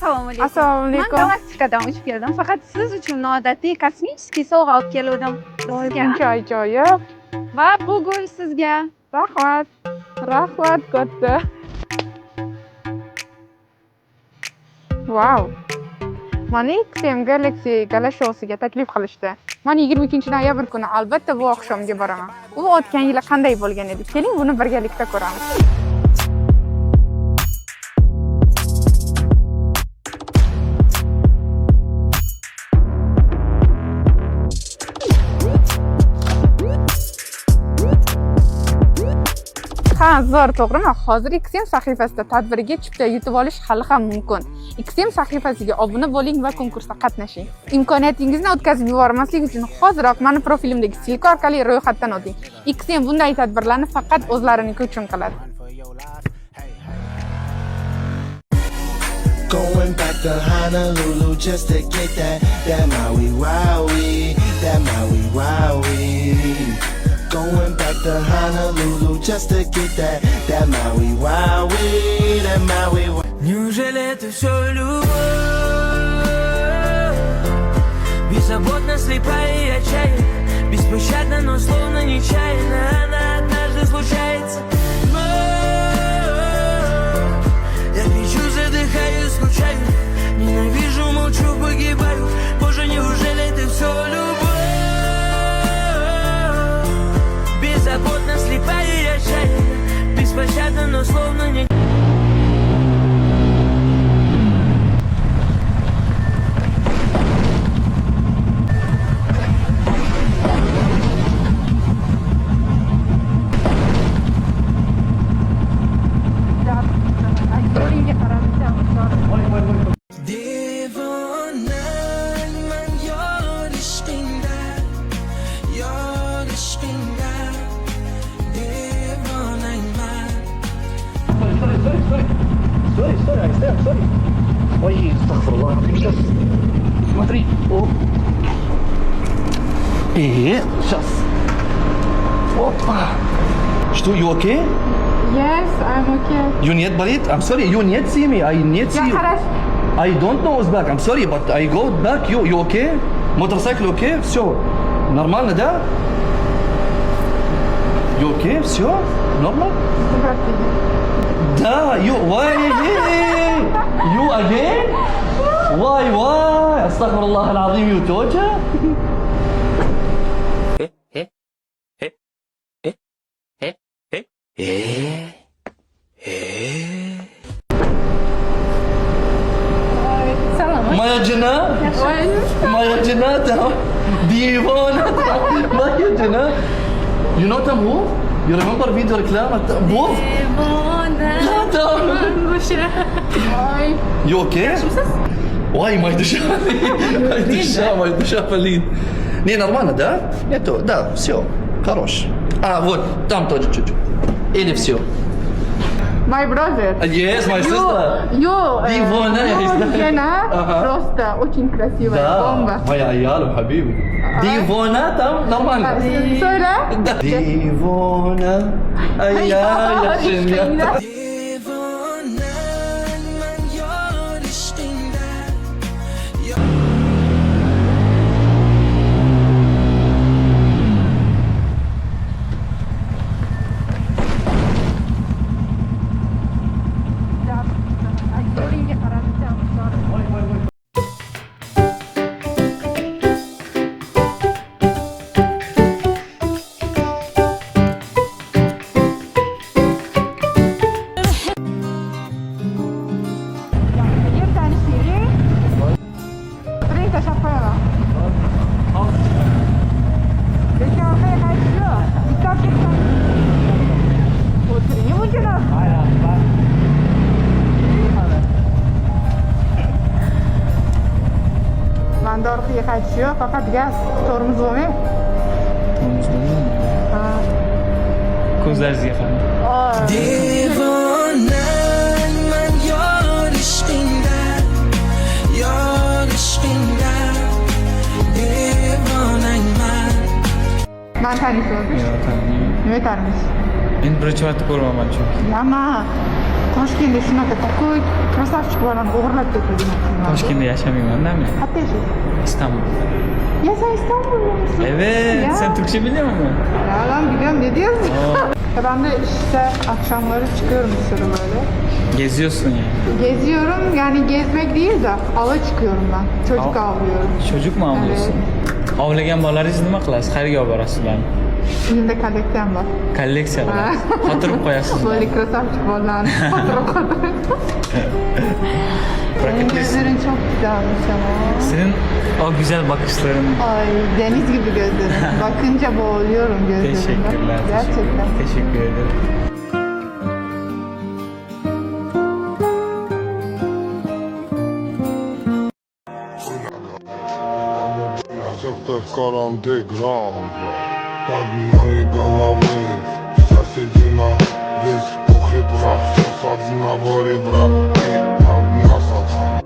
Assalomu alaykum. Assalomu Men alaykum. galaktikadan uchib keldim. Faqat siz uchun noodatiy kosmический sovg'a olib keldim. Ajoyib. Va bu gul sizga. Rahmat. Rahmat katta. Wow. Mani XM Galaxy Gala shousiga taklif qilishdi. Men 22-noyabr kuni albatta bu oqshomga boraman. U o'tgan yili qanday bo'lgan edi? Keling, buni birgalikda ko'ramiz. Ha, zo'r, to'g'rimi? Hozir XM sahifasida tadbirga chipta yutib olish hali ham mumkin. XM sahifasiga obuna bo'ling va konkursda qatnashing. Imkoniyatingizni o'tkazib yubormaslik uchun hoziroq meni profilimdagi silka orqali ro'yxatdan o'ting. XM bunday tadbirlarni faqat o'zlariniki uchun qiladi. Going back to Honolulu just to get that Maui Wowie, that Maui Wowie. Going back to Honolulu just to get that Maui Wowie, that Maui Wowie. Неужели это все любовь? Беззаботно, слепая и отчаянна, беспощадна, но словно нечаянно она однажды случается. Но я кричу, задыхаюсь, скучаю, ненавижу, молчу, погибаю. Боже, неужели это все любовь? Беззаботно, слепая и отчаянна, беспощадна, но словно не... Devonayman yor ishqingda, yor ishqingda. Devonayman. Sorry, I'm sorry. Ой, астагфируллах. Сейчас. Смотри. Оп. Сейчас. Опа. Что, you okay? Yes, I'm okay. You need болит? I'm sorry, you need see me. I need see you. Хорошо. I don't know Uzbek. I'm sorry, but I go back. You okay? Мотоцикл okay? Все. Нормально, да? You okay? Все? Нормально? Да, you why you again? Why? استغفر الله العظيم you توجه? Моя жена, дивана, моя жена. You know them who? You remember video реклама? Who? You okay? Ой, моя душа, моя душа болит. Не, нормально, да? Нету, да, все, хорош. А, вот, там тоже чуть-чуть. Или все? My brother. Yes, my sister. Дивана, я знаю. Жена Ага. просто очень красивая, бомба. Да, моя عيال حبيبي. Дивана там нормально. Söyle. Да. Дивана, я семья. Devonayman yor ishqingda. Manda orqaga qaytish yo'q, faqat gaz, tormoz bo'lmay. Ko'zlaringizga qarang. Devonayman yor ishqingda, yor ishqingda. Devonayman. Ben tanışıyoruz. Yo, taniyman. Nima tanış? Men birinchi marta ko'rmaman chunki. Yama. Toshkentda shunaqa такой krasavchiklarni o'g'irlab ketadigan filmlar. Toshkentda yashamayman-da men. Qayerda yashaysiz? İstanbul. Ya sen İstanbul'da Evet, Ya. sen Türkçe biliyor musun? Ya lan biliyorum ne diyorsun? Ben de işte akşamları çıkıyorum bir sürü böyle. Geziyorsun yani. Geziyorum yani gezmek değil de ava çıkıyorum ben. Çocuk Av. avlıyorum. Çocuk mu avlıyorsun? Avlagan bolalarıngiz nima qilasiz? Qayerga olib borasizlar? Elimde koleksiyam var. Kolleksiya qilasiz. Qotirib qo'yasizmi? Böyle krasavçik bolalarını Senin gözlerin çok güzelmiş ama. Senin o güzel bakışların. Ay deniz gibi gözlerin. Bakınca boğuluyorum gözlerimden. Teşekkürler. Gerçekten. Teşekkür ederim. Завтра в underground. Поднимай головы, соседи на весь пух и прах, все сади на воре, брат.